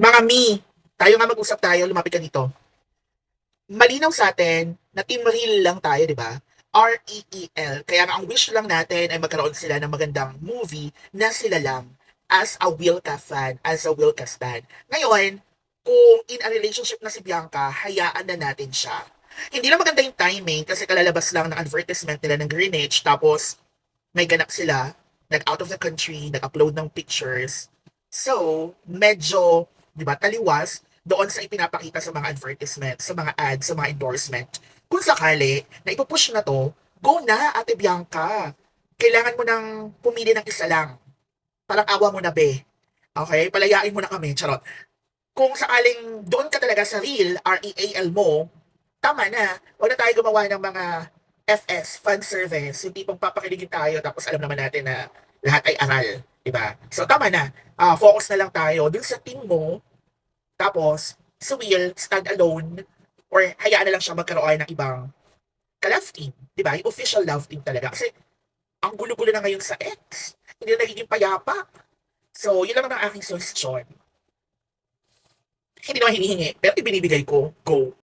Mga mi, tayo nga mag-usap tayo, lumapit ka dito. Malinaw sa atin na team real lang tayo, di ba? REEL. Kaya nga ang wish lang natin ay magkaroon sila ng magandang movie na sila lang as a Wilka fan, as a Wilka stan. Ngayon, kung in a relationship na si Bianca, hayaan na natin siya. Hindi lang maganda yung timing kasi kalalabas lang ng advertisement nila ng Greenwich tapos may ganap sila, nag-out of the country, nag-upload ng pictures. So, medyo, di ba, taliwas doon sa ipinapakita sa mga advertisement, sa mga ads, sa mga endorsement. Kung sakali na ipupush na to, go na, Ate Bianca. Kailangan mo nang pumili ng isa lang. Parang awa mo na, be. Okay? Palayain mo na kami. Charot. Kung sakaling doon ka talaga sa real, REAL mo, tama na. Huwag na tayo gumawa ng mga FS, fan service, yung tipong papakiligin tayo tapos alam naman natin na lahat ay aral. Diba? So tama na. Focus na lang tayo dun sa team mo. Tapos, si Will, stand alone or hayaan na lang siya magkaroon ng ibang ka-love team. Diba? Yung official love team talaga. Kasi ang gulo-gulo na ngayon sa ex. Hindi na nagiging payapa. So, yun lang ang aking suggestion. Hindi naman hinihingi, pero ibinibigay ko. Go.